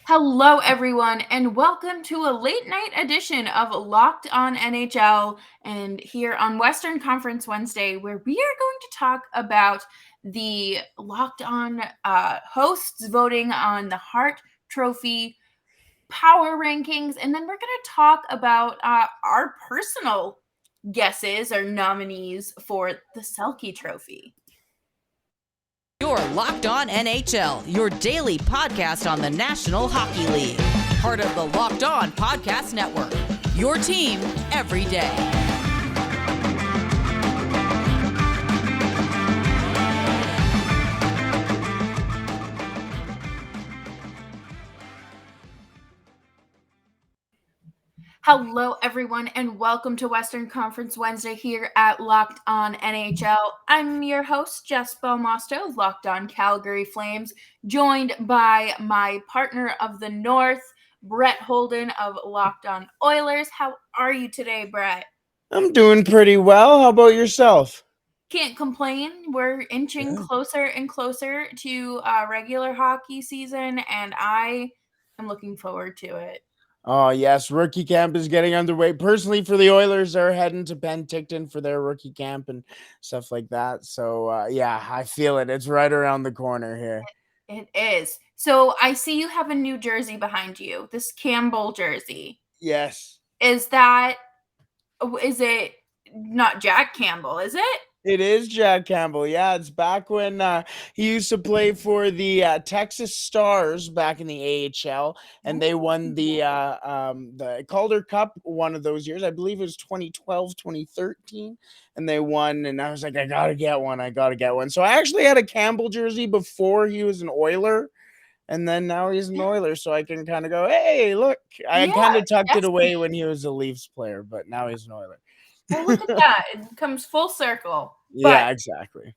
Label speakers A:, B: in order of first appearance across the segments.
A: Hello, everyone, and welcome to a late night edition of Locked On NHL. And here on Western Conference Wednesday, where we are going to talk about the Locked On hosts voting on the Hart Trophy power rankings. And then we're going to talk about our personal guesses or nominees for the Selkie Trophy.
B: You're Locked On NHL, your daily podcast on the National Hockey League. Part of the Locked On Podcast Network, your team every day.
A: Hello, everyone, and welcome to Western Conference Wednesday here at Locked On NHL. I'm your host, Jess Belmosto, Locked On Calgary Flames, joined by my partner of the North, Brett Holden of Locked On Oilers. How are you today, Brett?
C: I'm doing pretty well. How about yourself?
A: Can't complain. We're inching closer and closer to regular hockey season, and I am looking forward to it.
C: Oh, yes. Rookie camp is getting underway. Personally, for the Oilers, they're heading to Penticton for their rookie camp and stuff like that. So, yeah, I feel it. It's right around the corner here.
A: It is. So I see you have a new jersey behind you, this Campbell jersey.
C: Yes.
A: Is it not Jack Campbell, is it?
C: It is Jack Campbell. Yeah, it's back when he used to play for the Texas Stars back in the AHL, and they won the Calder Cup one of those years. I believe it was 2012, 2013, and they won. And I was like, I gotta get one. So I actually had a Campbell jersey before he was an Oiler. And then now he's an Oiler, so I can kind of go, hey, look. I kind of tucked it away when he was a Leafs player, but now he's an Oiler.
A: Well, look at that. It comes full circle.
C: Yeah, exactly.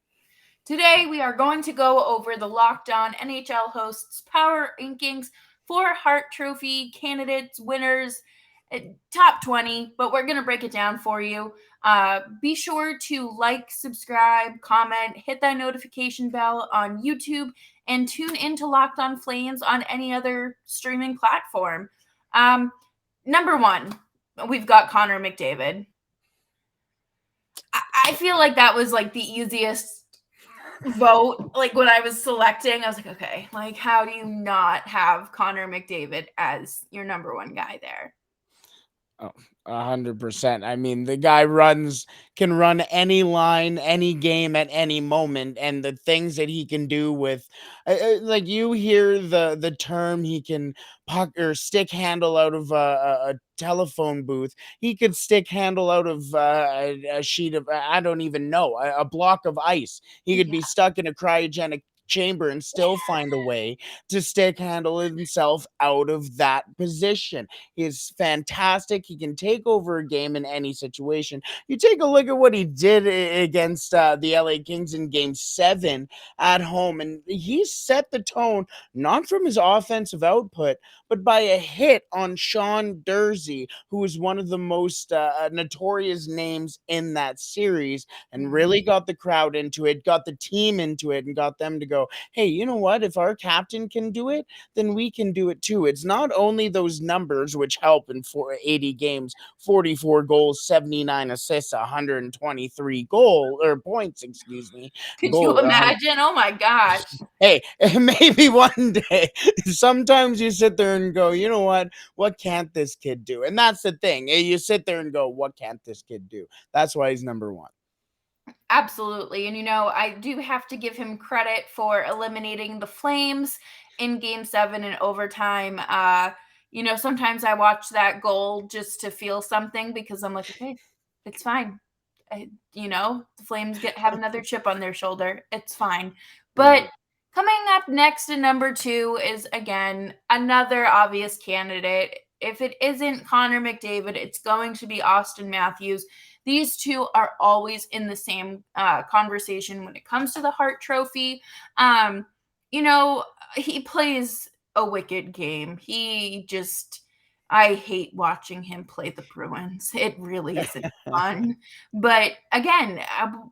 A: Today, we are going to go over the Locked On NHL hosts power rankings for Hart Trophy candidates, winners, top 20, but we're going to break it down for you. Be sure to like, subscribe, comment, hit that notification bell on YouTube, and tune into Locked On Flames on any other streaming platform. Number one, we've got Connor McDavid. I feel like that was like the easiest vote. Like when I was selecting, I was like, okay, like how do you not have Connor McDavid as your number one guy there?
C: Oh, 100%. I mean, the guy can run any line, any game at any moment, and the things that he can do with, like you hear the term he can puck or stick handle out of a telephone booth. He could stick handle out of a sheet of I don't even know a block of ice. He could be stuck in a cryogenic chamber and still find a way to stick handle himself out of that position. He's fantastic. He can take over a game in any situation. You take a look at what he did against the LA Kings in Game 7 at home, and he set the tone, not from his offensive output, but by a hit on Sean Durzi, who is one of the most notorious names in that series, and really got the crowd into it, got the team into it, and got them to go, hey, you know what? If our captain can do it, then we can do it too. It's not only those numbers which help in 80 games, 44 goals, 79 assists, 123 points, excuse me.
A: Could you imagine? Oh my gosh.
C: Hey, maybe one day. Sometimes you sit there and go, you know what can't this kid do? And that's the thing. You sit there and go, what can't this kid do? That's why he's number one.
A: Absolutely. And, I do have to give him credit for eliminating the Flames in Game 7 in overtime. Sometimes I watch that goal just to feel something because I'm like, okay, it's fine. The Flames have another chip on their shoulder. It's fine. But coming up next in number 2 is, again, another obvious candidate. If it isn't Connor McDavid, it's going to be Austin Matthews. These two are always in the same conversation when it comes to the Hart Trophy. He plays a wicked game. I hate watching him play the Bruins. It really isn't fun. But again,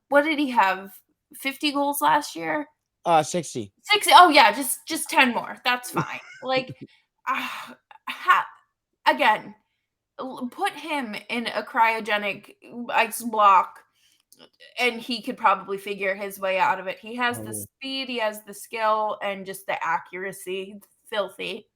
A: what did he have? 50 goals last year?
C: 60.
A: 60. Oh yeah, just 10 more. That's fine. Like Again, put him in a cryogenic ice block and he could probably figure his way out of it. He has the
C: Oh.
A: speed, he has the skill, and just the accuracy. Filthy.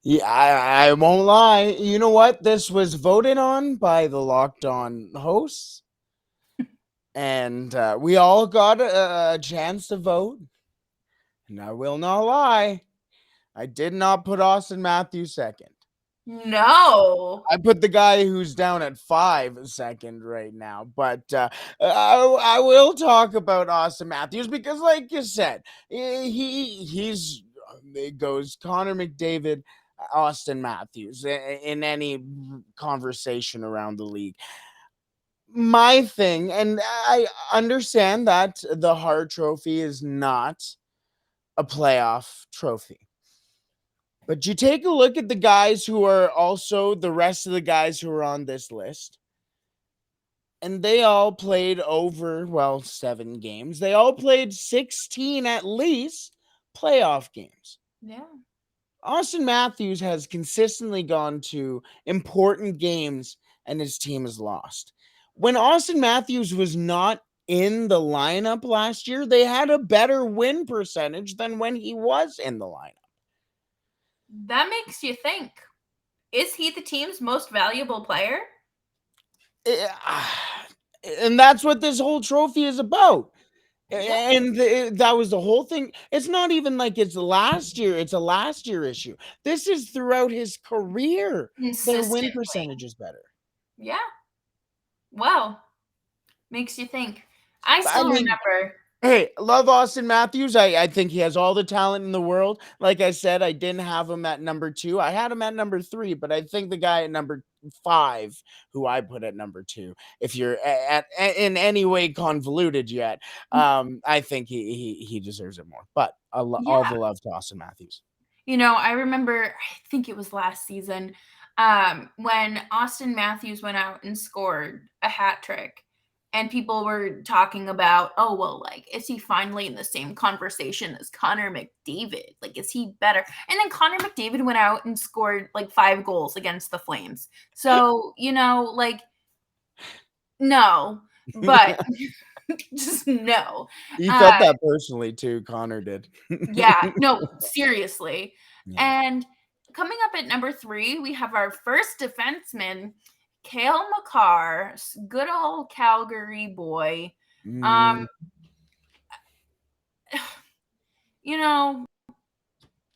C: Yeah, I won't lie. You know what? This was voted on by the Locked On hosts, and we all got a chance to vote. And I will not lie, I did not put Austin Matthews second.
A: No.
C: I put the guy who's down at 5 second right now, but I will talk about Austin Matthews because, like you said, he's it goes Connor McDavid, Austin Matthews in any conversation around the league. My thing, and I understand that the Hart Trophy is not a playoff trophy. But you take a look at the guys who are also the rest of the guys who are on this list, and they all played over, well, 7 games. They all played 16 at least playoff games.
A: Yeah.
C: Austin Matthews has consistently gone to important games and his team has lost. When Austin Matthews was not in the lineup last year, they had a better win percentage than when he was in the lineup.
A: That makes you think. Is he the team's most valuable player?
C: And that's what this whole trophy is about.
A: Yeah.
C: And that was the whole thing. It's not even like it's last year. It's a last year issue. This is throughout his career. Their win
A: Consistently.
C: percentage is better.
A: Yeah. Well, makes you think. I
C: I
A: still
C: mean,
A: remember.
C: hey, love Austin Matthews. I think he has all the talent in the world. Like I said, I didn't have him at number 2. I had him at number 3, but I think the guy at number 5, who I put at number 2, if you're in any way convoluted yet, I think he deserves it more. But all
A: Yeah.
C: the love to Austin Matthews.
A: I remember, I think it was last season, when Austin Matthews went out and scored a hat trick, and people were talking about, oh, well, like, is he finally in the same conversation as Connor McDavid? Like, is he better? And then Connor McDavid went out and scored like 5 goals against the Flames. So, like, no, but just no.
C: He felt that personally too. Connor did.
A: Yeah, no, seriously.
C: Yeah.
A: And coming up at number 3, we have our first defenseman, Kale Makar, good old Calgary boy.
C: Mm,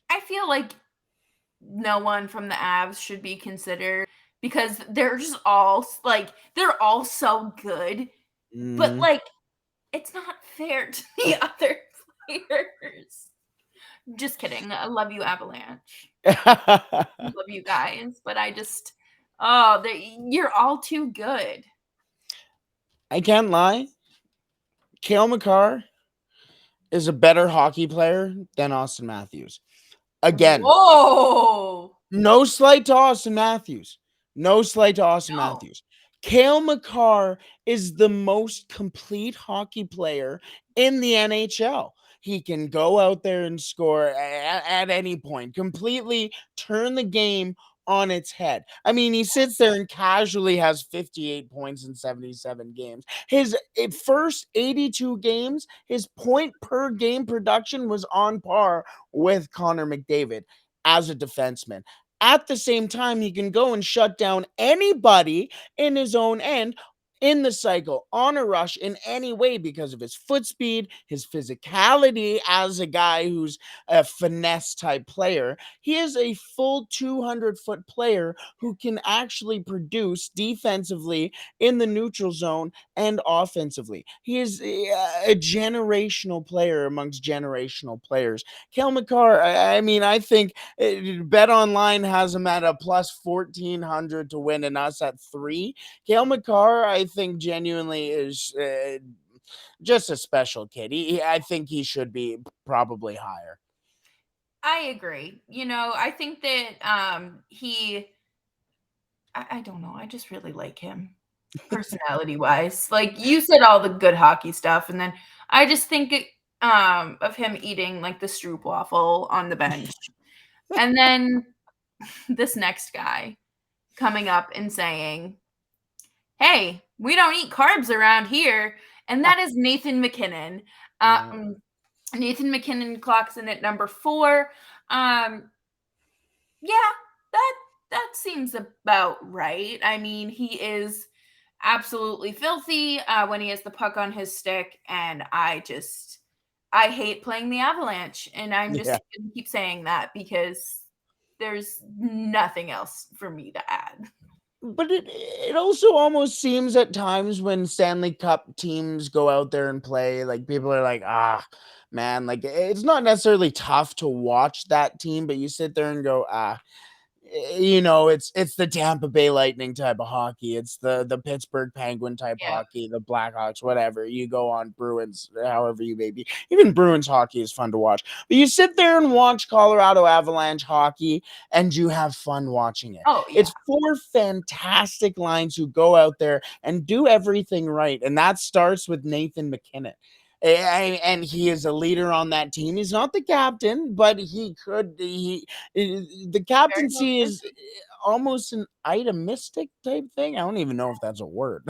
A: I feel like no one from the Avs should be considered because they're just all like they're all so good, but
C: mhm.
A: like it's not fair to the other players. Just kidding. I love you, Avalanche. Love you guys, but you're all too good.
C: I can't lie. Kale Makar is a better hockey player than Austin Matthews. Again,
A: Whoa.
C: no slight to Austin Matthews. No slight to Austin
A: No.
C: Matthews. Kale Makar is the most complete hockey player in the NHL. He can go out there and score at any point, completely turn the game on its head. I mean, he sits there and casually has 58 points in 77 games. His first 82 games, his point per game production was on par with Connor McDavid as a defenseman. At the same time, he can go and shut down anybody in his own end in the cycle on a rush in any way because of his foot speed, his physicality as a guy who's a finesse type player. He is a full 200-foot player who can actually produce defensively in the neutral zone and offensively. He is a generational player amongst generational players. Kale Makar, I mean, I think Bet Online has him at a plus 1,400 to win and us at 3. Kale Makar, I think genuinely is just a special kid. I think he should be probably higher.
A: I agree. I think that I don't know. I just really like him personality wise. Like you said all the good hockey stuff and then I just think of him eating like the stroopwafel on the bench. And then this next guy coming up and saying, "Hey, we don't eat carbs around here," and that is Nathan MacKinnon.
C: Yeah.
A: Nathan MacKinnon clocks in at number 4. Um, yeah, that that seems about right. I mean, he is absolutely filthy when he has the puck on his stick, and I hate playing the Avalanche, and I'm
C: Yeah.
A: just gonna keep saying that because there's nothing else for me to add.
C: But it also almost seems at times when Stanley Cup teams go out there and play, like, people are like, "Ah, man," like, it's not necessarily tough to watch that team, but you sit there and go, "Ah." It's the Tampa Bay Lightning type of hockey. It's the Pittsburgh Penguin type
A: Yeah.
C: hockey, the Blackhawks, whatever. You go on Bruins, however you may be. Even Bruins hockey is fun to watch. But you sit there and watch Colorado Avalanche hockey and you have fun watching it.
A: Oh, yeah.
C: It's 4 fantastic lines who go out there and do everything right. And that starts with Nathan MacKinnon. And he is a leader on that team. He's not the captain, but the
A: Very well
C: captaincy
A: said.
C: is almost an itomistic type thing. I don't even know if that's a word.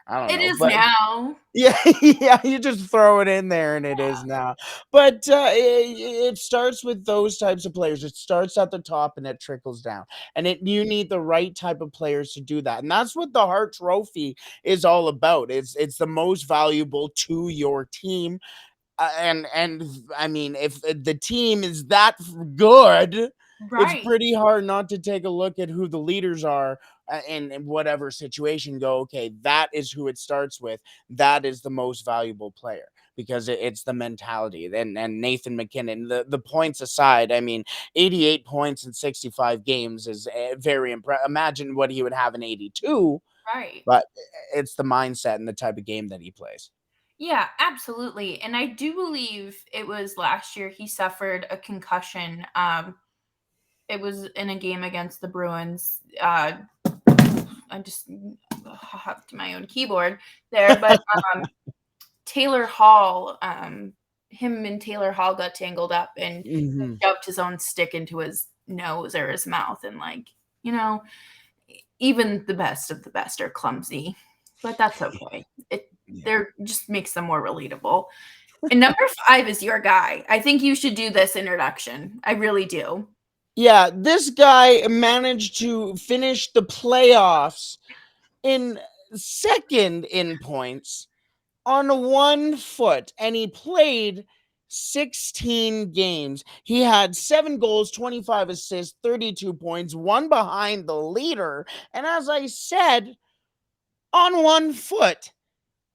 C: I don't
A: It
C: know,
A: is
C: but
A: now.
C: yeah, yeah, you just throw it in there and it is now. But it starts with those types of players. It starts at the top and it trickles down. And you need the right type of players to do that. And that's what the Hart Trophy is all about. It's the most valuable to your team. And I mean, if the team is that good, it's
A: Right.
C: pretty hard not to take a look at who the leaders are in whatever situation. Go, okay, that is who it starts with. That is the most valuable player because it's the mentality. And Nathan MacKinnon, the points aside, I mean, 88 points in 65 games is very impressive. Imagine what he would have in 82,
A: Right.
C: but it's the mindset and the type of game that he plays.
A: Yeah, absolutely. And I do believe it was last year he suffered a concussion. It was in a game against the Bruins. I just hopped my own keyboard there, but Taylor Hall, him and Taylor Hall got tangled up, and he
C: Mhm.
A: shoved his own stick into his nose or his mouth, and like, you know, even the best of the best are clumsy, but that's okay. It
C: Yeah.
A: there just makes them more relatable. And number 5 is your guy. I think you should do this introduction. I really do.
C: Yeah, this guy managed to finish the playoffs in second in points on 1 foot, and he played 16 games. He had 7 goals, 25 assists, 32 points, one behind the leader. And as I said, on 1 foot.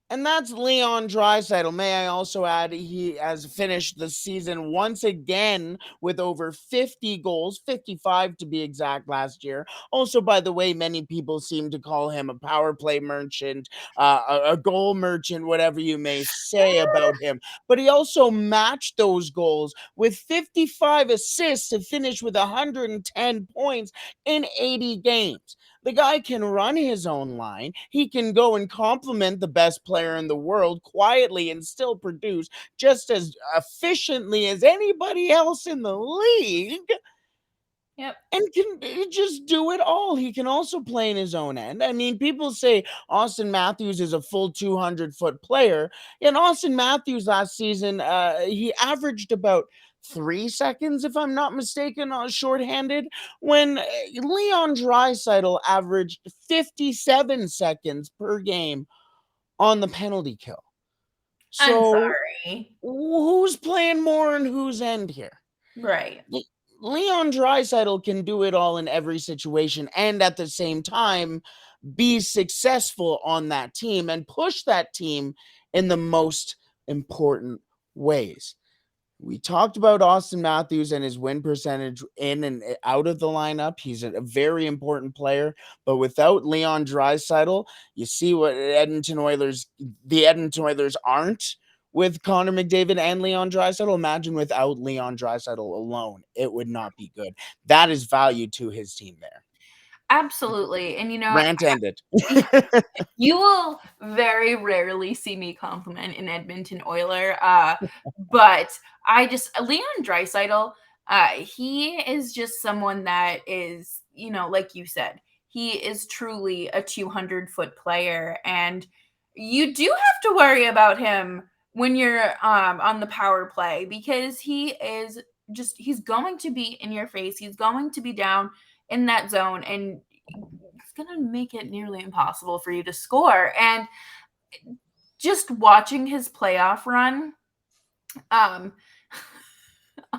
C: And that's Leon Draisaitl. May I also add, he has finished the season once again with over 50 goals, 55 to be exact, last year. Also, by the way, many people seem to call him a power play merchant, a goal merchant, whatever you may say about him. But he also matched those goals with 55 assists to finish with 110 points in 80 games. The guy can run his own line. He can go and compliment the best player in the world quietly and still produce just as efficiently as anybody else in the league
A: Yep.
C: and can just do it all. He can also play in his own end. I mean, people say Austin Matthews is a full 200-foot player. And Austin Matthews last season, he averaged about 3 seconds, if I'm not mistaken, shorthanded, when Leon Draisaitl averaged 57 seconds per game on the penalty kill.
A: I'm
C: So
A: sorry.
C: who's playing more and whose end here?
A: Right.
C: Le- Leon Draisaitl can do it all in every situation and at the same time be successful on that team and push that team in the most important ways. We talked about Austin Matthews and his win percentage in and out of the lineup. He's a very important player, but without Leon Draisaitl, you see what the Edmonton Oilers aren't with Connor McDavid and Leon Draisaitl. Imagine without Leon Draisaitl alone, it would not be good. That is value to his team there.
A: Absolutely. And
C: Rant ended.
A: you will very rarely see me compliment an Edmonton Oiler. But Leon Draisaitl, he is just someone that is, like you said, he is truly a 200-foot player, and you do have to worry about him when you're on the power play, because he's going to be in your face. He's going to be down in that zone, and it's going to make it nearly impossible for you to score. And just watching his playoff run um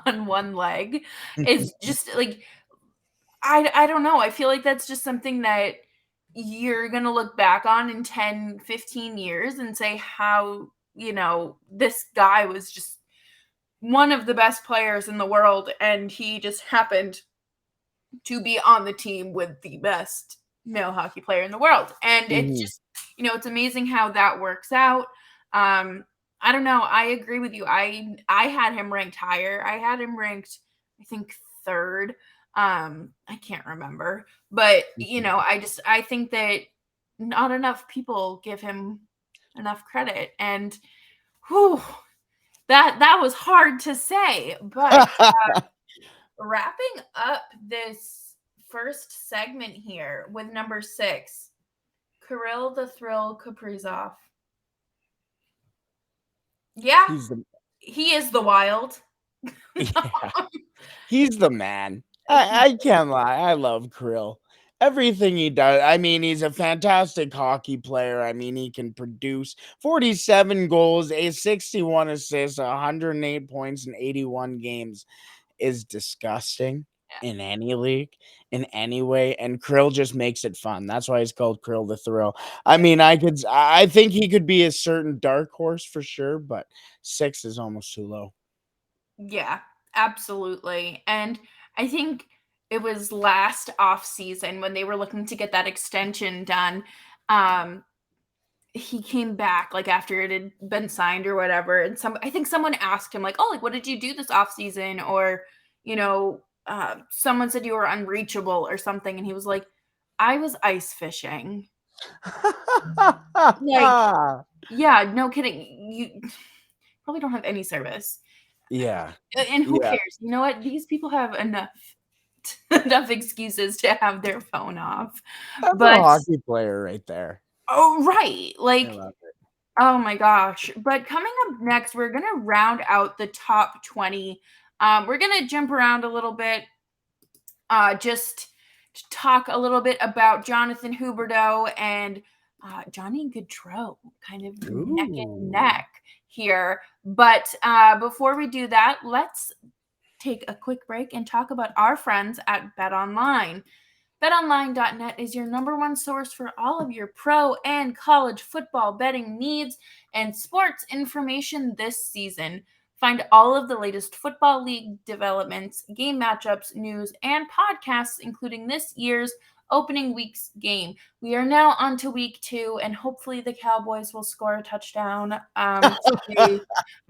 A: on one leg is just like, I don't know. I feel like that's just something that you're going to look back on in 10, 15 years and say how, this guy was just one of the best players in the world, and he just happened to be on the team with the best male hockey player in the world. And it's
C: Mhm.
A: just, it's amazing how that works out. I don't know. I agree with you. I had him ranked higher. I had him ranked, I think, third. I can't remember. But,
C: Mhm.
A: I think that not enough people give him enough credit. And whew, that was hard to say. But wrapping up this first segment here with number 6, Kirill the Thrill Kaprizov. Yeah,
C: He's the
A: he is the Wild.
C: yeah, he's the man. I can't lie, I love Krill. Everything he does, I mean, he's a fantastic hockey player. I mean, he can produce 47 goals, 61 assists, 108 points in 81 games. Is disgusting in any league, in any way, and Krill just makes it fun. That's why he's called Krill the Thrill. I mean, I think he could be a certain dark horse for sure, but 6 is almost too low.
A: Yeah, absolutely. And I think it was last off season when they were looking to get that extension done. Um, he came back like after it had been signed or whatever, and I think someone asked him like, "Oh, like what did you do this off season?" Or someone said you were unreachable or something, and he was like, "I was ice fishing." Like, yeah, no kidding. You probably don't have any service.
C: Yeah,
A: And who
C: yeah,
A: cares? You know what? These people have enough enough excuses to have their phone off.
C: that's a
A: But
C: hockey player right there.
A: oh, right.
C: I
A: Like,
C: love it.
A: oh my gosh. But coming up next, we're going to round out the top 20. We're going to jump around a little bit, just to talk a little bit about Jonathan Huberdeau and Johnny Gaudreau, kind of neck and
C: Ooh.
A: neck here. But before we do that, let's take a quick break and talk about our friends at BetOnline. BetOnline.net is your number one source for all of your pro and college football betting needs and sports information this season. Find all of the latest football league developments, game matchups, news, and podcasts, including this year's opening week's game. We are now on to week 2, and hopefully the Cowboys will score a touchdown. So they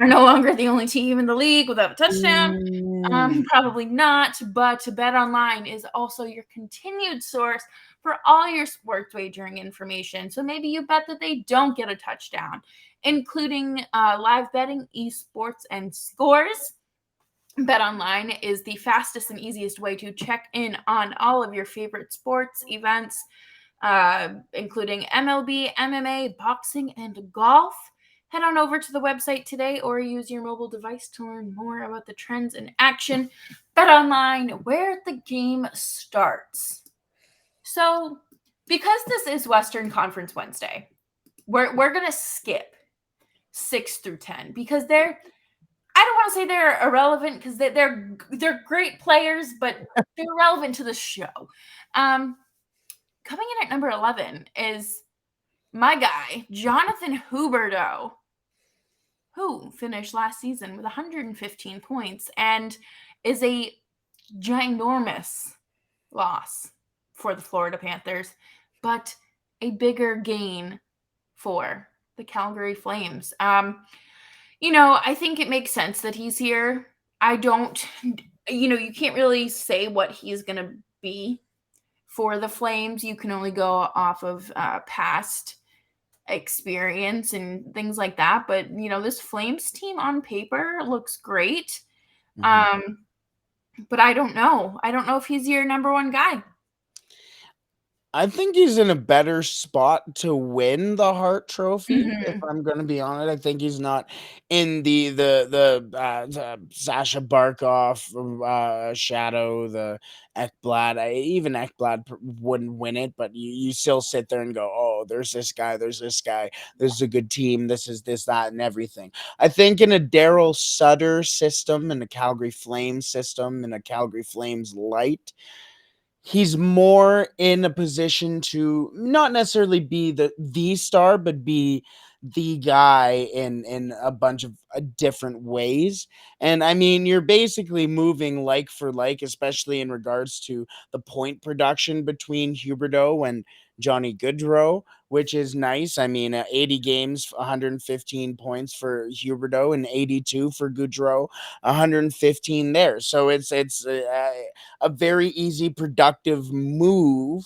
A: are no longer the only team in the league without a touchdown.
C: Mm.
A: Probably not, but BetOnline is also your continued source for all your sports wagering information. So maybe you bet that they don't get a touchdown, including live betting, esports, and scores. BetOnline is the fastest and easiest way to check in on all of your favorite sports events, including MLB, MMA, boxing, and golf. Head on over to the website today or use your mobile device to learn more about the trends in action. BetOnline, where the game starts. So, because this is Western Conference Wednesday, we're gonna skip 6 through 10 because I don't want to say they're irrelevant because they're great players, but they're relevant to the show. Um, Coming in at number 11 is my guy, Jonathan Huberdeau, who finished last season with 115 points and is a ginormous loss for the Florida Panthers, but a bigger gain for the Calgary Flames. I think it makes sense that he's here. I don't, you can't really say what he's going to be for the Flames. You can only go off of past experience and things like that. But this Flames team on paper looks great.
C: Mhm.
A: But I don't know. I don't know if he's your number one guy.
C: I think he's in a better spot to win the Hart Trophy, if
A: Mhm.
C: I'm gonna be honest. I think he's not in the Sasha Barkov, shadow, the Ekblad. Even Ekblad wouldn't win it, but you still sit there and go, "Oh, there's this guy, there's this guy. This is a good team. This is this, that, and everything." I think in a Daryl Sutter system, in a Calgary Flames system, in a Calgary Flames light, he's more in a position to not necessarily be the star, but be the guy in a bunch of different ways. And I mean, you're basically moving like for like, especially in regards to the point production between Huberdeau and Johnny Gaudreau, which is nice. I mean, 80 games, 115 points for Huberdeau, and 82 for Gaudreau, 115 there. So it's a very easy, productive move.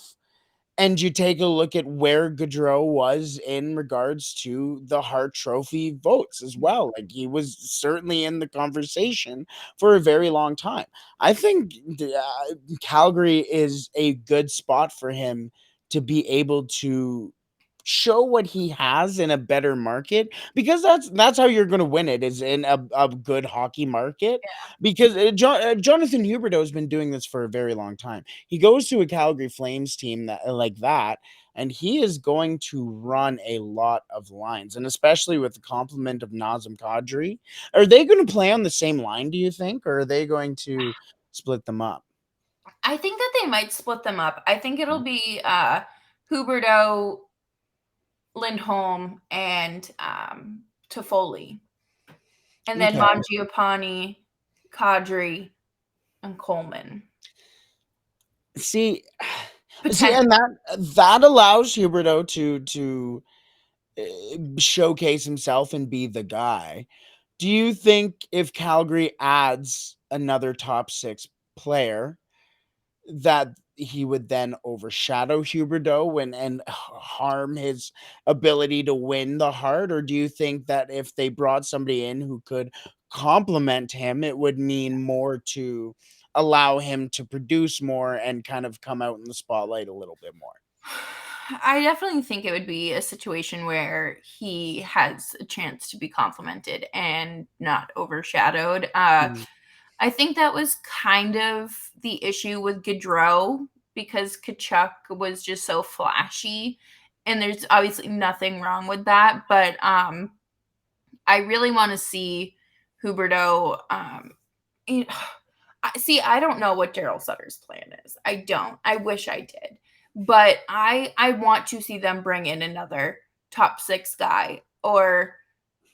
C: And you take a look at where Gaudreau was in regards to the Hart Trophy votes as well. Like, he was certainly in the conversation for a very long time. I think Calgary is a good spot for him to be able to show what he has in a better market, because that's how you're going to win it, is in a good hockey market. Because Jonathan Huberdeau has been doing this for a very long time. He goes to a Calgary Flames team that like that, and he is going to run a lot of lines, and especially with the complement of Nazem Kadri. Are they going to play on the same line, do you think, or are they going to split them up?
A: I think that they might split them up. I think it'll be Huberdeau, Lindholm, and Toffoli. And then
C: Okay.
A: Mangiapane, Kadri, and Coleman.
C: See,
A: Potentially.
C: and that allows Huberto to showcase himself and be the guy. Do you think if Calgary adds another top six player, that he would then overshadow Huberdeau and harm his ability to win the Hart? Or do you think that if they brought somebody in who could complement him, it would mean more to allow him to produce more and kind of come out in the spotlight a little bit more?
A: I definitely think it would be a situation where he has a chance to be complimented and not overshadowed.
C: Mhm.
A: I think that was kind of the issue with Gaudreau, because Kachuk was just so flashy, and there's obviously nothing wrong with that. But I really want to see Huberdeau. You know, see, I don't know what Daryl Sutter's plan is. I don't. I wish I did, but I want to see them bring in another top six guy, or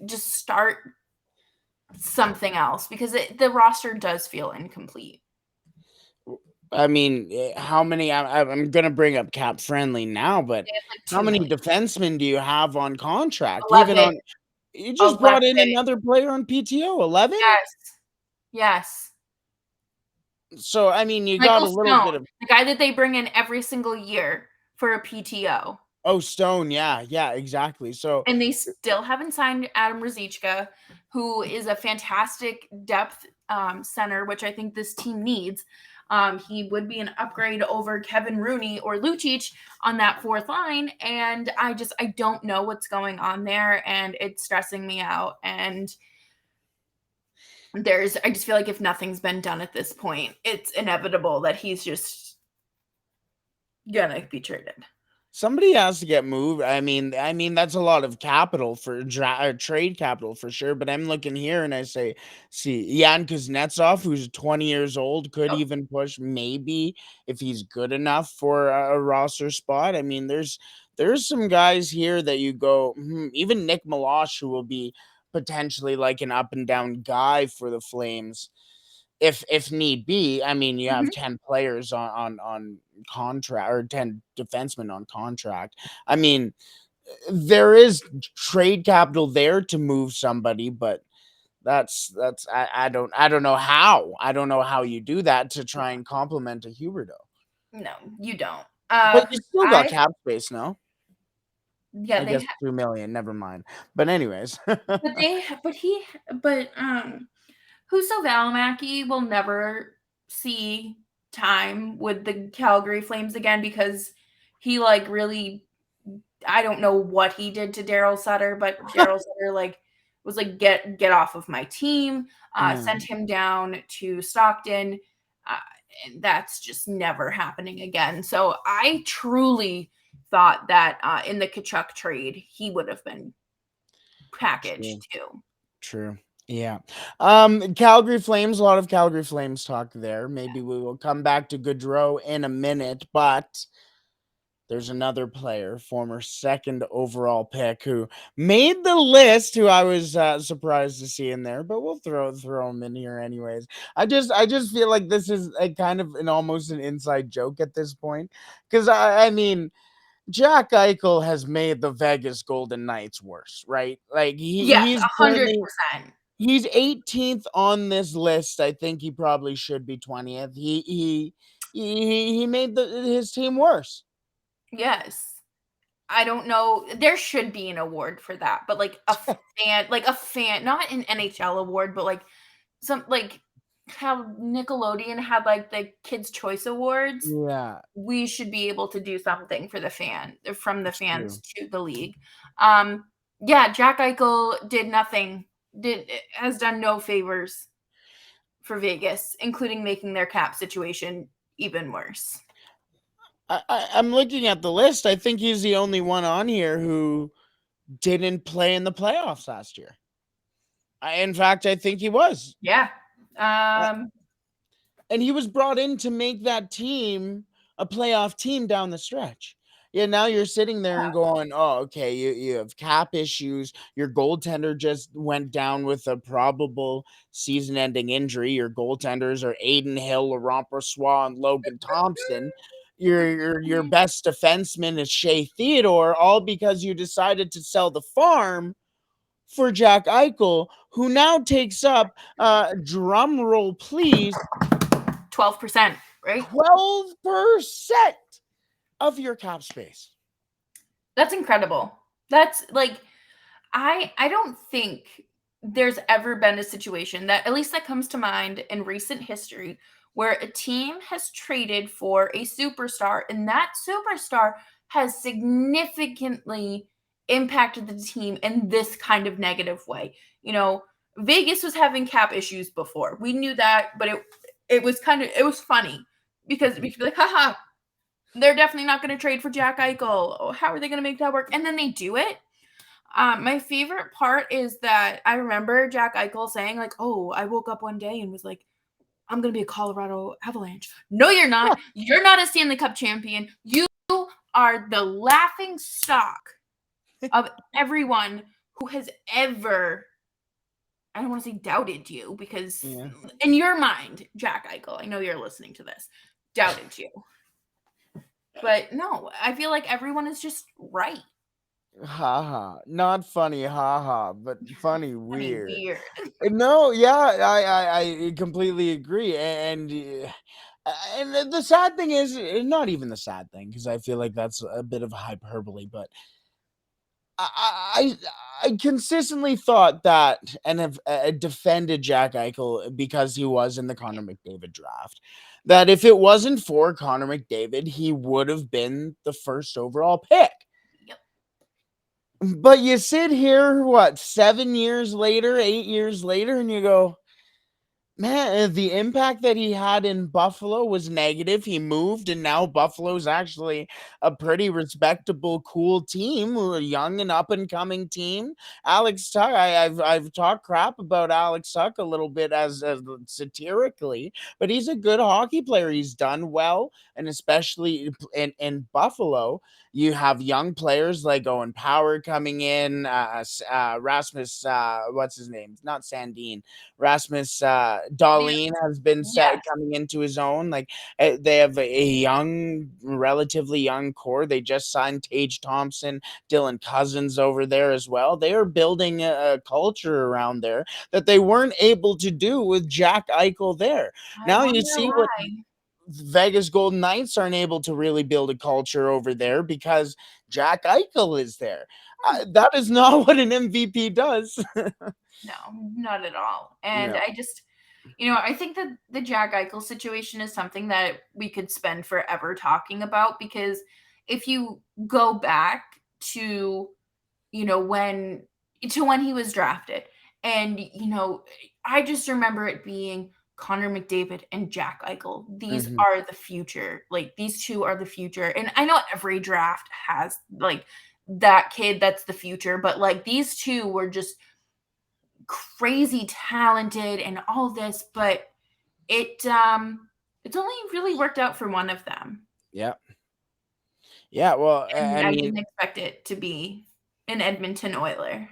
A: just start something else, because the roster does feel incomplete.
C: I mean, how many? I'm going to bring up cap friendly now, but
A: They have like
C: how
A: 2
C: many
A: million.
C: defensemen do you have on contract? Even
A: 11.
C: on, you just
A: 11.
C: brought in another player on PTO, 11.
A: Yes. Yes.
C: So I mean, you got
A: Michael
C: a little
A: Stone,
C: bit of.
A: the guy that they bring in every single year for a PTO.
C: Oh, Stone, yeah, yeah, exactly. So,
A: And they still haven't signed Adam Ruzicka, who is a fantastic depth center, which I think this team needs. He would be an upgrade over Kevin Rooney or Lucic on that fourth line. And I don't know what's going on there, and it's stressing me out. And I just feel like if nothing's been done at this point, it's inevitable that he's just gonna be traded.
C: somebody has to get moved. I mean that's a lot of capital for trade capital for sure. But I'm looking here and I say, see, Jan Kuznetsov, who's 20 years old, could
A: Yep.
C: even push, maybe, if he's good enough for a roster spot. I mean, there's some guys here that you go, even Nick Milosh, who will be potentially like an up and down guy for the Flames if need be. I mean, you have
A: Mhm.
C: 10 players on contract, or 10 defensemen on contract. I mean, there is trade capital there to move somebody, but that's I don't know how. I don't know how you do that to try and complement a Huberto.
A: No, you don't.
C: But you still got
A: I
C: cap space, no?
A: yeah,
C: I guess 2 million. Never mind. But anyways,
A: but they but he but Huso Valimaki will never see time with the Calgary Flames again because he like really I don't know what he did to Daryl Sutter, but Daryl Sutter like was like get off of my team,
C: yeah,
A: sent him down to Stockton. Uh, and that's just never happening again. So I truly thought that in the Kachuk trade, he would have been packaged
C: true,
A: too.
C: true. Yeah. Calgary Flames, a lot of Calgary Flames talk there. Maybe we will come back to Gaudreau in a minute, but there's another player, former second overall pick, who made the list. Who I was surprised to see in there, but we'll throw him in here anyways. I just feel like this is a kind of an almost an inside joke at this point, because I mean Jack Eichel has made the Vegas Golden Knights worse, right? Like
A: Yes,
C: he's currently
A: 100%.
C: he's 18th on this list. I think he probably should be 20th. He made his team worse.
A: Yes. I don't know. There should be an award for that, but like a fan, not an NHL award, but like some like how Nickelodeon had like the Kids Choice Awards.
C: Yeah,
A: We should be able to do something for the fan from the
C: true.
A: fans to the league. Um, yeah, Jack Eichel did nothing. Has done no favors for Vegas, including making their cap situation even worse.
C: I'm looking at the list. I think he's the only one on here who didn't play in the playoffs last year. In fact, I think he was.
A: Yeah.
C: Uh,
A: Um,
C: and he was brought in to make that team a playoff team down the stretch. Yeah, now you're sitting there and going, "Oh, okay, you have cap issues. Your goaltender just went down with a probable season-ending injury. Your goaltenders are Aiden Hill, Laurent Brossoit, and Logan Thompson. Your best defenseman is Shea Theodore, all because you decided to sell the farm for Jack Eichel, who now takes up, drum roll please,
A: 12%, right?
C: 12% of your cap space.
A: That's incredible. That's like I don't think there's ever been a situation that at least that comes to mind in recent history where a team has traded for a superstar and that superstar has significantly impacted the team in this kind of negative way. You know, Vegas was having cap issues before. We knew that, but it was funny because we could be like, haha, they're definitely not going to trade for Jack Eichel. Oh, how are they going to make that work? And then they do it. My favorite part is that I remember Jack Eichel saying, like, oh, I woke up one day and was like, I'm going to be a Colorado Avalanche. No, you're not. You're not a Stanley Cup champion. You are the laughing stock of everyone who has ever, I don't want to say doubted you because
C: Yeah.
A: in your mind, Jack Eichel, I know you're listening to this, doubted you. But no, I feel like everyone is just right.
C: Ha ha. Not funny, ha ha, but funny,
A: Funny,
C: weird.
A: weird.
C: No, yeah, I completely agree. And the sad thing is, not even the sad thing, because I feel like that's a bit of hyperbole, but I I consistently thought that and have defended Jack Eichel because he was in the Connor McDavid draft. That if it wasn't for Connor McDavid, he would have been the first overall pick.
A: Yep.
C: But you sit here, what, 7 years later, 8 years later, and you go, man, the impact that he had in Buffalo was negative. He moved, and now Buffalo's actually a pretty respectable, cool team, a young and up and coming team. Alex Tuck, I've talked crap about Alex Tuck a little bit as satirically, but he's a good hockey player. He's done well, and especially in Buffalo, you have young players like Owen Power coming in, Rasmus, what's his name? Not Sandine. Rasmus Dahlin has been set
A: Yes.
C: coming into his own. Like they have a young, relatively young core. They just signed Tage Thompson, Dylan Cousins over there as well. They are building a culture around there that they weren't able to do with Jack Eichel there.
A: I
C: Now you
A: wonder
C: see what
A: why.
C: Vegas Golden Knights aren't able to really build a culture over there because Jack Eichel is there. That is not what an MVP does.
A: No, not at all. And
C: No.
A: I just, I think that the Jack Eichel situation is something that we could spend forever talking about, because if you go back to, when he was drafted, and I just remember it being Connor McDavid and Jack Eichel. These
C: Mhm.
A: are the future. Like, these two are the future. And I know every draft has like that kid that's the future, but like these two were just crazy talented and all this, but it's only really worked out for one of them.
C: Yeah. Yeah, well,
A: And
C: I
A: I
C: mean,
A: didn't expect it to be an Edmonton Oiler.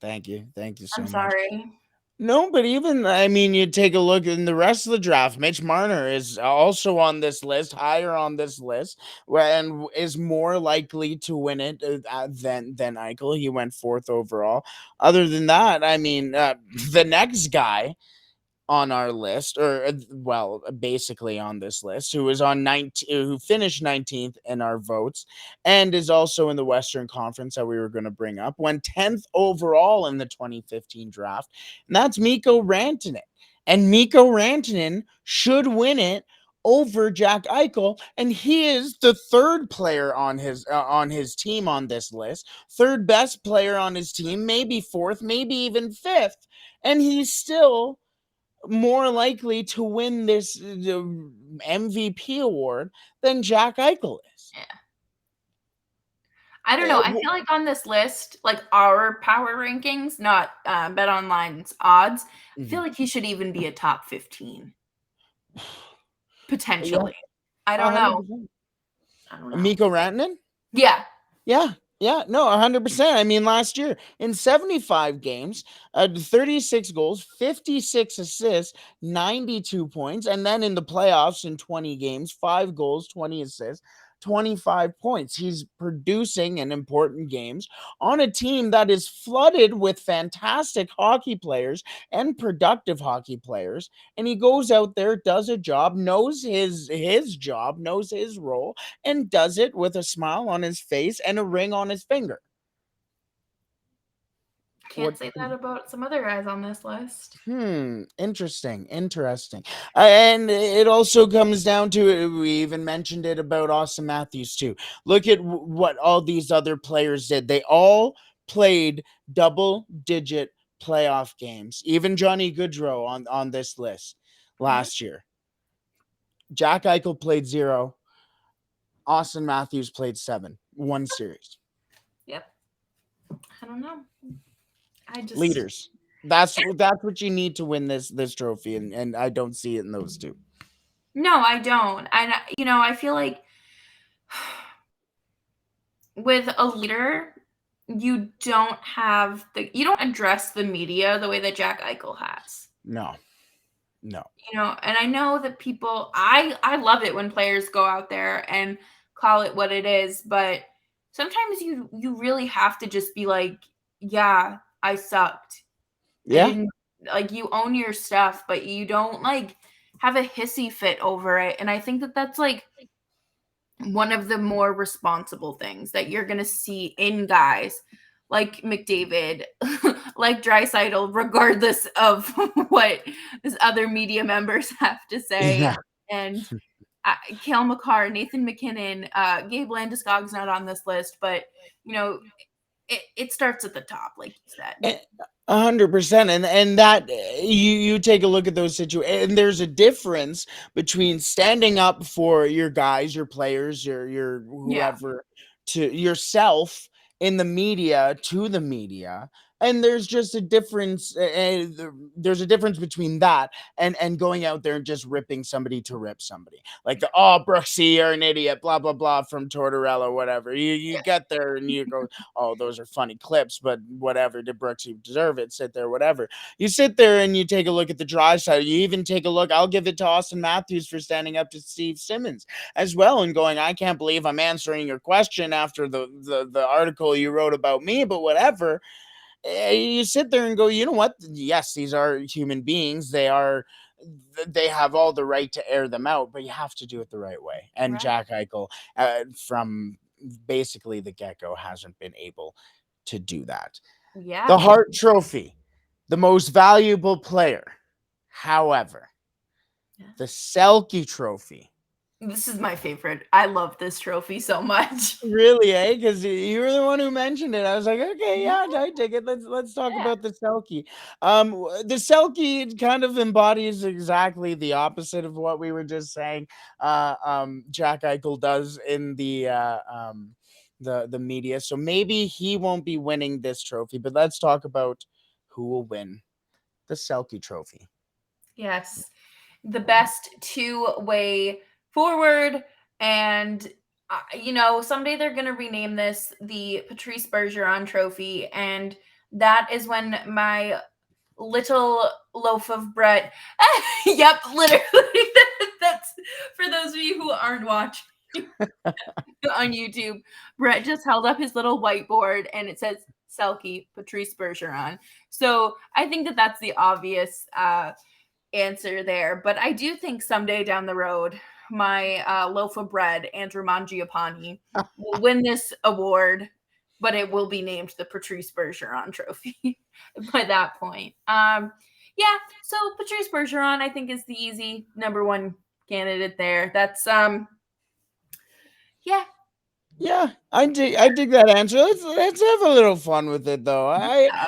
C: thank you. Thank you
A: I'm
C: so much.
A: sorry.
C: No, but even I mean, you take a look in the rest of the draft. Mitch Marner is also on this list, higher on this list, and is more likely to win it than Eichel. He went fourth overall. Other than that, I mean, the next guy on our list, or well, basically on this list, who is on 19, who finished 19th in our votes, and is also in the Western Conference that we were going to bring up, went 10th overall in the 2015 draft, and that's Mikko Rantanen. And Mikko Rantanen should win it over Jack Eichel, and he is the third player on his team on this list, third best player on his team, maybe fourth, maybe even fifth, and he's still more likely to win this the MVP award than Jack Eichel is.
A: Yeah. I don't know.
C: Eh,
A: I feel like on this list, like our power rankings, not Bet Online's odds, I feel
C: mhm.
A: like he should even be a top 15
C: Yeah,
A: potentially. I don't know.
C: 100%.
A: I don't know.
C: Mikko Rantanen?
A: Yeah.
C: Yeah. Yeah, no, 100%. I mean, last year in 75 games, 36 goals, 56 assists, 92 points. And then in the playoffs in 20 games, 5 goals, 20 assists, 25 points. He's producing in important games on a team that is flooded with fantastic hockey players and productive hockey players. And he goes out there, does a job, knows his job, knows his role, and does it with a smile on his face and a ring on his finger.
A: Can't
C: What?
A: say that about some other guys on this list.
C: Interesting. And it also comes down to, we even mentioned it about Austin Matthews too. Look at what all these other players did. They all played double-digit playoff games. Even Johnny Gaudreau on this list
A: Yep.
C: last year. Jack Eichel played 0. Austin Matthews played 7. One series.
A: Yep. I don't know. I just
C: Leaders. That's what you need to win this trophy, and I don't see it in those two.
A: no, I don't. And I feel like with a leader, you don't address the media the way that Jack Eichel has.
C: No, no.
A: And I know that I love it when players go out there and call it what it is, but sometimes you really have to just be like, yeah, I sucked. I
C: Yeah,
A: didn't, like, you own your stuff, but you don't like have a hissy fit over it. And I think that that's like one of the more responsible things that you're going to see in guys like McDavid, like Draisaitl, regardless of what these other media members have to say.
C: yeah.
A: And Kale Makar, Nathan McKinnon, Gabe Landeskog's not on this list, but you know, it starts at the top, like you said.
C: 100%, and that you take a look at those situations, and there's a difference between standing up for your guys, your players, your
A: Yeah,
C: whoever, to yourself in the media, to the media, and there's just a difference. There's a difference between that and going out there and just ripping somebody to rip somebody, like oh Brooksy, you're an idiot, blah blah blah from Tortorella, whatever. You
A: yeah,
C: get there and you go, oh, those are funny clips, but whatever. Did Brooksy deserve it? Sit there, whatever. You sit there and you take a look at the dry side. You even take a look. I'll give it to Austin Matthews for standing up to Steve Simmons as well and going, I can't believe I'm answering your question after the article you wrote about me, but whatever. You sit there and go, you know what? Yes, these are human beings. They are they have all the right to air them out, but you have to do it the right way. And
A: Right.
C: Jack Eichel, from basically the get go, hasn't been able to do that. The
A: Yeah.
C: Hart Trophy, the most valuable player. However,
A: Yeah.
C: the Selkie Trophy.
A: This is my favorite. I love this trophy so much.
C: Really, eh? Because you were the one who mentioned it. I was like, okay,
A: Yeah.
C: yeah, I take it. Let's talk about the Selkie. The Selkie kind of embodies exactly the opposite of what we were just saying. Jack Eichel does in the media. So maybe he won't be winning this trophy. But let's talk about who will win the Selkie Trophy.
A: Yes. The best two-way forward. And, someday they're going to rename this the Patrice Bergeron Trophy. And that is when my little loaf of bread. Yep, literally. That's for those of you who aren't watching on YouTube. Brett just held up his little whiteboard and it says Selkie Patrice Bergeron. So I think that that's the obvious answer there. But I do think someday down the road, my loaf of bread, Andrew Mangiapane, will win this award, but it will be named the Patrice Bergeron Trophy by that point. Yeah, so Patrice Bergeron, I think, is the easy number one candidate there. That's yeah,
C: Yeah, I dig that answer. Let's have a little fun with it though.
A: yeah,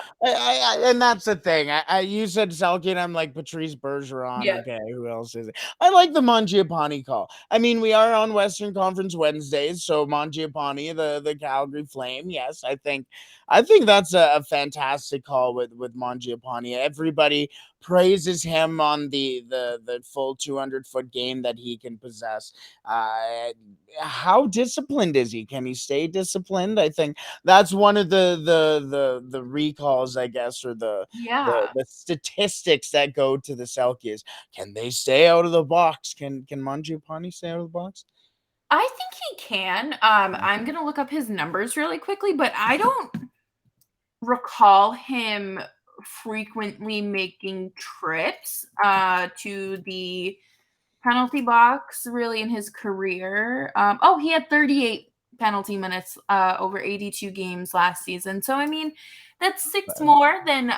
C: And that's the thing. You said Selkie, and I'm like Patrice Bergeron.
A: yeah,
C: Okay, who else is it? I like the Mangiapane call. I mean, we are on Western Conference Wednesdays, so Mangiapane, the Calgary Flame. Yes, I think that's a fantastic call with Mangiapane. Everybody praises him on the full 200-foot game that he can possess. Uh, how disciplined is he? Can he stay disciplined? I think that's one of the recalls, I guess, or
A: yeah.
C: the statistics that go to the Selkies. Can they stay out of the box? Can Mangiapane stay out of the box?
A: I think he can. I'm gonna look up his numbers really quickly, but I don't recall him frequently making trips to the penalty box really in his career. Oh, he had 38 penalty minutes over 82 games last season. So I mean, that's six
C: Okay.
A: more than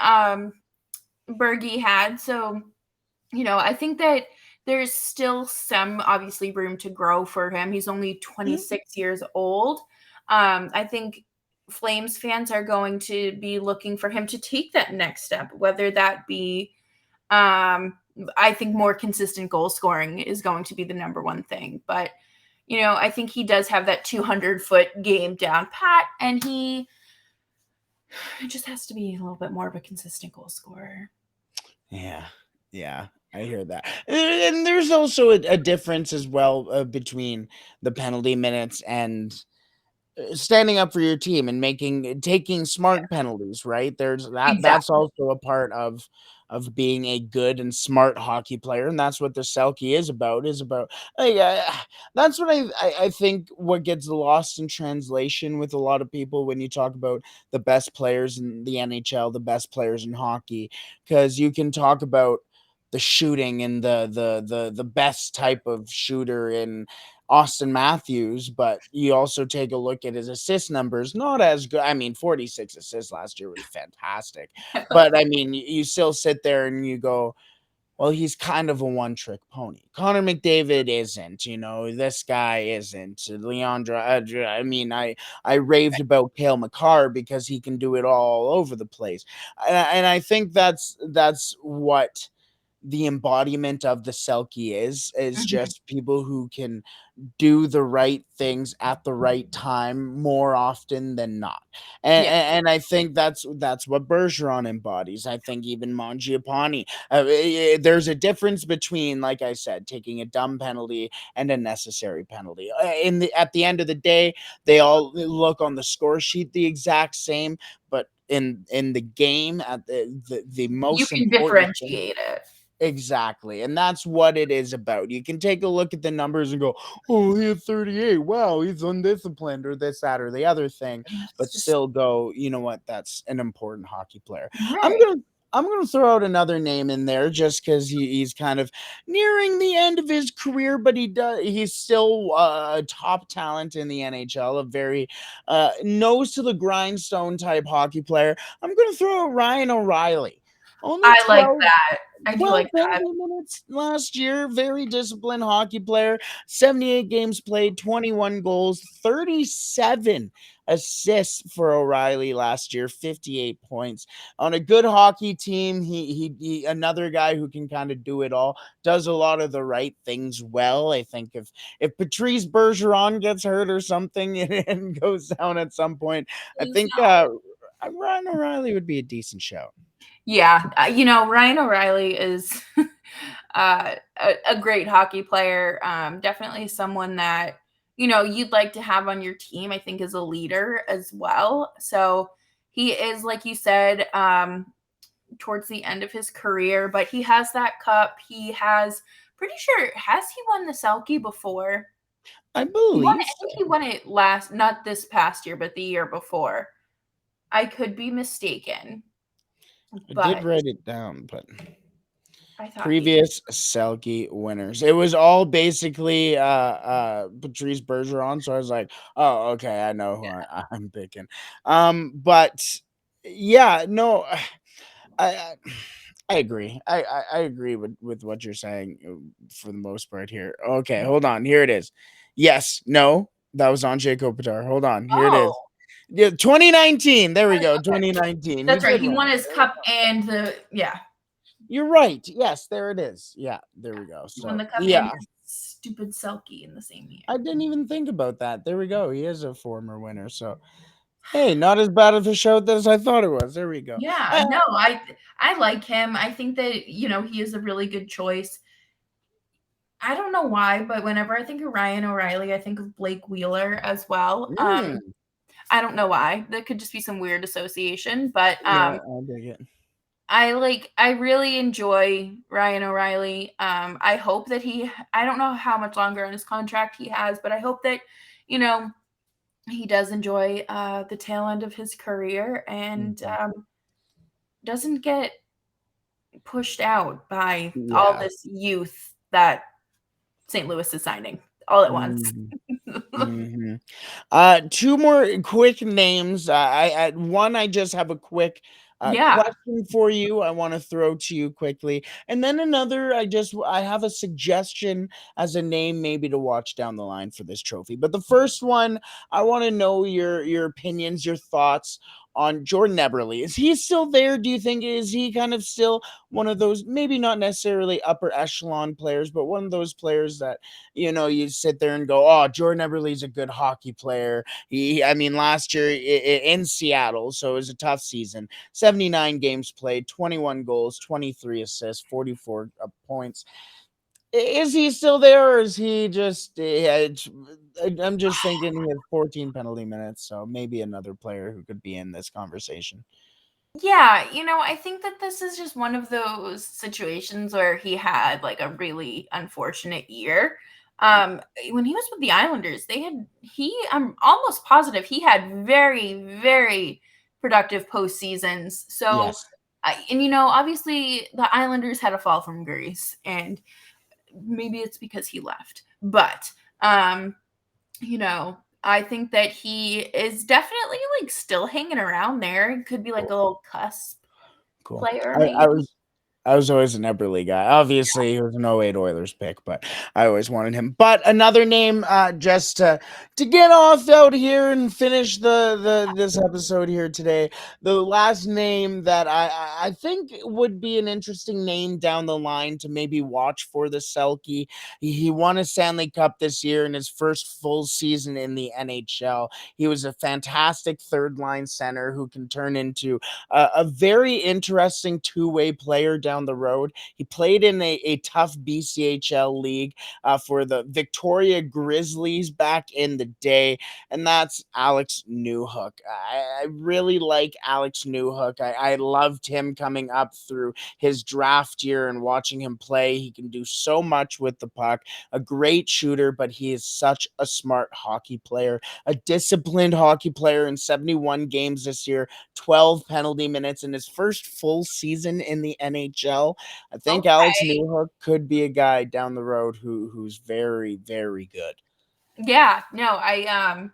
A: Bergie had. So I think that there's still some obviously room to grow for him. He's only
C: Yeah.
A: 26 years old. I think Flames fans are going to be looking for him to take that next step, whether that be, I think more consistent goal scoring is going to be the number one thing. But, I think he does have that 200-foot game down pat, and he just has to be a little bit more of a consistent goal scorer.
C: Yeah, yeah, I hear that. And there's also a difference as well between the penalty minutes and standing up for your team and taking smart penalties, right? There's that's
A: Exactly.
C: also a part of being a good and smart hockey player, and that's what the Selkie is about like, that's what I think what gets lost in translation with a lot of people when you talk about the best players in the NHL, the best players in hockey, because you can talk about the shooting and the best type of shooter in Austin Matthews, but you also take a look at his assist numbers, not as good. I mean, 46 assists last year was fantastic. But I mean, you still sit there and you go, well, he's kind of a one-trick pony. Connor McDavid isn't, this guy isn't. Leandra, I mean, I raved about Kale Makar because he can do it all over the place. And I think that's what the embodiment of the Selkie is
A: Mhm.
C: just people who can do the right things at the right time more often than not. And,
A: Yeah.
C: and I think that's what Bergeron embodies. I think even Mangiapane. There's a difference between, like I said, taking a dumb penalty and a necessary penalty. At the end of the day, they all look on the score sheet the exact same, but in the game, at the
A: You
C: most
A: can
C: important thing.
A: differentiate it.
C: Exactly, and that's what it is about. You can take a look at the numbers and go, "Oh, he had 38. Wow, he's undisciplined," or this, that, or the other thing, but
A: It's just
C: still go, "You know what? That's an important hockey player." I'm
A: right.
C: gonna I'm going to throw out another name in there just because he's kind of nearing the end of his career, but he's still a top talent in the NHL, a very nose to the grindstone type hockey player. I'm going to throw out Ryan O'Reilly. Only
A: I like
C: 12
A: that. I do
C: 12
A: like that.
C: penalty minutes last year. Very disciplined hockey player. 78 games played, 21 goals, 37 assists for O'Reilly last year, 58 points. On a good hockey team, he another guy who can kind of do it all, does a lot of the right things well. I think if Patrice Bergeron gets hurt or something and goes down at some point, I
A: Please
C: think
A: no.
C: Ryan O'Reilly would be a decent shout.
A: Yeah, Ryan O'Reilly is a great hockey player. Definitely someone that you'd like to have on your team. I think as a leader as well. So he is, like you said, towards the end of his career, but he has that cup. He has, pretty sure, has he won the Selkie before?
C: I
A: He won
C: believe
A: it. I think
C: so.
A: he won it not this past year, but the year before. I could be mistaken,
C: I did
A: but
C: write it down, but
A: I thought he.
C: previous Selkie winners. It was all basically Patrice Bergeron, so I was like, "Oh, okay, I know who I'm picking." But yeah, no, I I agree. I agree with what you're saying for the most part here. Okay, hold on. Here it is. Yes, no, that was on Jay Kopitar. Hold on. Here it is.
A: Oh,
C: Yeah, 2019. There we go.
A: okay.
C: 2019. He
A: That's right.
C: did
A: He
C: win
A: won
C: it.
A: his cup and the yeah.
C: You're right. Yes, there it is. Yeah, there we go.
A: He won
C: So,
A: the cup and
C: yeah,
A: his stupid Selkie in the same year.
C: I didn't even think about that. There we go. He is a former winner. So, hey, not as bad of a show as I thought it was. There we go.
A: Yeah, no, I like him. I think that, he is a really good choice. I don't know why, but whenever I think of Ryan O'Reilly, I think of Blake Wheeler as well.
C: Mm,
A: I don't know why. That could just be some weird association, but
C: yeah, I'll dig it.
A: I really enjoy Ryan O'Reilly. I hope that I don't know how much longer on his contract he has, but I hope that, you know, he does enjoy the tail end of his career and
C: Mhm.
A: doesn't get pushed out by all
C: Yeah.
A: this youth that St. Louis is signing all at once.
C: Mhm. Mhm. Two more quick names. One, I just have a quick
A: Yeah.
C: question for you. I want to throw to you quickly, and then another. I have a suggestion as a name maybe to watch down the line for this trophy. But the first one, I want to know your opinions, your thoughts on Jordan Eberle. Is he still there? Do you think is he kind of still one of those maybe not necessarily upper echelon players, but one of those players that you sit there and go, "Oh, Jordan Eberle's a good hockey player." I mean, last year in Seattle, so it was a tough season. 79 games played, 21 goals, 23 assists, 44 points. Is he still there, or is he just? I'm just thinking he has 14 penalty minutes, so maybe another player who could be in this conversation.
A: Yeah, I think that this is just one of those situations where he had like a really unfortunate year. When he was with the Islanders, I'm almost positive he had very, very productive postseasons. So,
C: Yes.
A: obviously the Islanders had a fall from grace, and maybe it's because he left. But I think that he is definitely like still hanging around there. It could be like a
C: Cool.
A: little cusp
C: Cool.
A: player,
C: I, I
A: maybe.
C: was I was always an Eberle guy. Obviously, he was an '08 Oilers pick, but I always wanted him. But another name, just to get off out here and finish the this episode here today. The last name that I think would be an interesting name down the line to maybe watch for the Selkie. He won a Stanley Cup this year in his first full season in the NHL. He was a fantastic third line center who can turn into a very interesting two-way player down the road. He played in a tough BCHL league for the Victoria Grizzlies back in the day, and that's Alex Newhook. I really like Alex Newhook. I loved him coming up through his draft year and watching him play. He can do so much with the puck, a great shooter, but he is such a smart hockey player, a disciplined hockey player in 71 games this year, 12 penalty minutes in his first full season in the NHL. I think Alex
A: Okay.
C: Newhook could be a guy down the road who's very, very good.
A: Yeah, no, I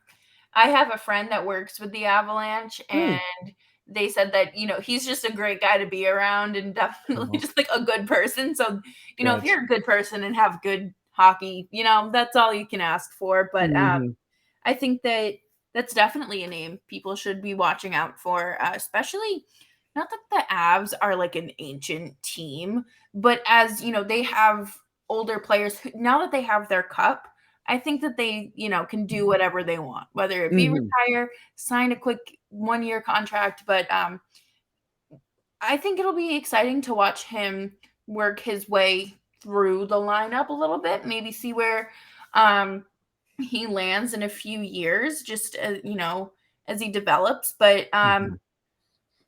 A: have a friend that works with the Avalanche,
C: Hmm.
A: and they said that, he's just a great guy to be around and definitely
C: Oh,
A: just like a good person. So, if
C: good.
A: you're a good person and have good hockey, that's all you can ask for. But
C: Mhm.
A: I think that that's definitely a name people should be watching out for, especially not that the Avs are like an ancient team, but as they have older players now that they have their cup. I think that they, can do whatever they want, whether it be
C: Mhm.
A: retire, sign a quick 1 year contract. But I think it'll be exciting to watch him work his way through the lineup a little bit, maybe see where um, he lands in a few years, just as he develops. But
C: Mhm.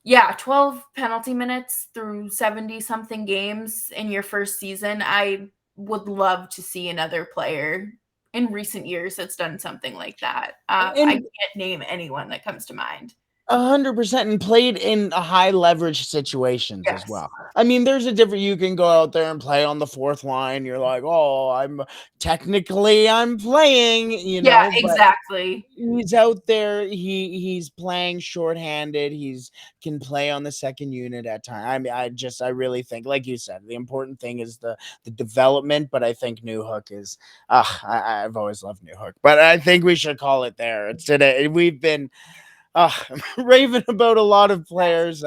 A: yeah, 12 penalty minutes through 70 something games in your first season. I would love to see another player in recent years that's done something like that. I
C: And
A: can't name anyone that comes to mind.
C: 100% and played in high leverage situations as
A: Yes.
C: well. I mean, there's a different you can go out there and play on the fourth line. You're like, oh, I'm playing,
A: Yeah,
C: but
A: exactly.
C: he's out there. He's playing shorthanded. He's can play on the second unit at time. I mean, I really think, like you said, the important thing is the development. But I think New Hook is. I've always loved New Hook, but I think we should call it there. It's today. We've been raving about a lot of players.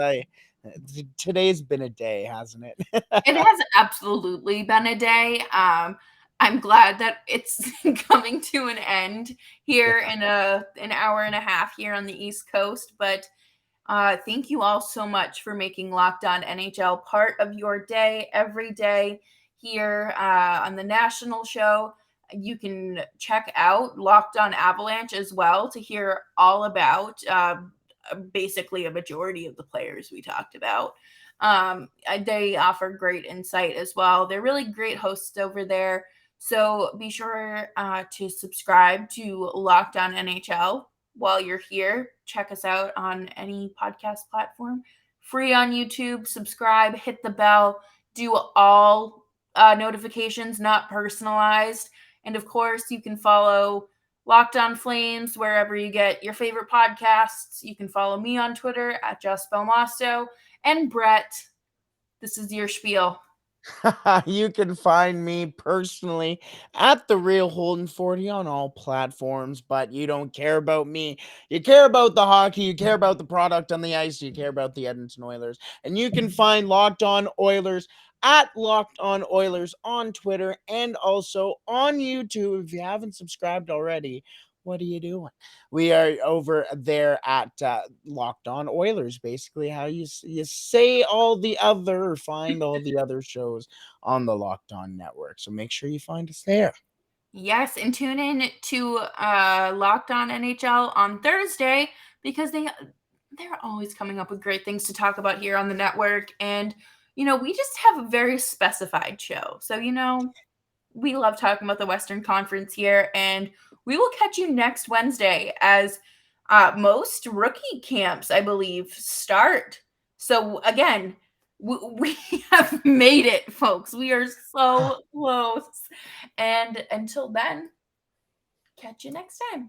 C: Today's been a day, hasn't it?
A: It has absolutely been a day. I'm glad that it's coming to an end
C: Yeah.
A: here in an hour and a half here on the East Coast. But thank you all so much for making Locked On NHL part of your day every day here on the national show. You can check out Locked On Avalanche as well to hear all about basically a majority of the players we talked about. They offer great insight as well. They're really great hosts over there. So be sure to subscribe to Locked On NHL while you're here. Check us out on any podcast platform. Free on YouTube. Subscribe, hit the bell, do all notifications, not personalized. And of course, you can follow Locked On Flames wherever you get your favorite podcasts. You can follow me on Twitter at Just Belmosto. And Brett, this is your spiel.
C: You can find me personally at the Real Holden 40 on all platforms, but you don't care about me. You care about the hockey, you care about the product on the ice, you care about the Edmonton Oilers. And you can find Locked On Oilers at Locked On Oilers on Twitter and also on YouTube. If you haven't subscribed already, what are you doing? We are over there at Locked On Oilers, basically how you say all the other or find all the other shows on the Locked On network. So make sure you find us there.
A: Yes, and tune in to Locked On NHL on Thursday because they're always coming up with great things to talk about here on the network. And we just have a very specified show. So we love talking about the Western Conference here, and we will catch you next Wednesday as most rookie camps, I believe, start. So again, we have made it, folks. We are so close. And until then, catch you next time.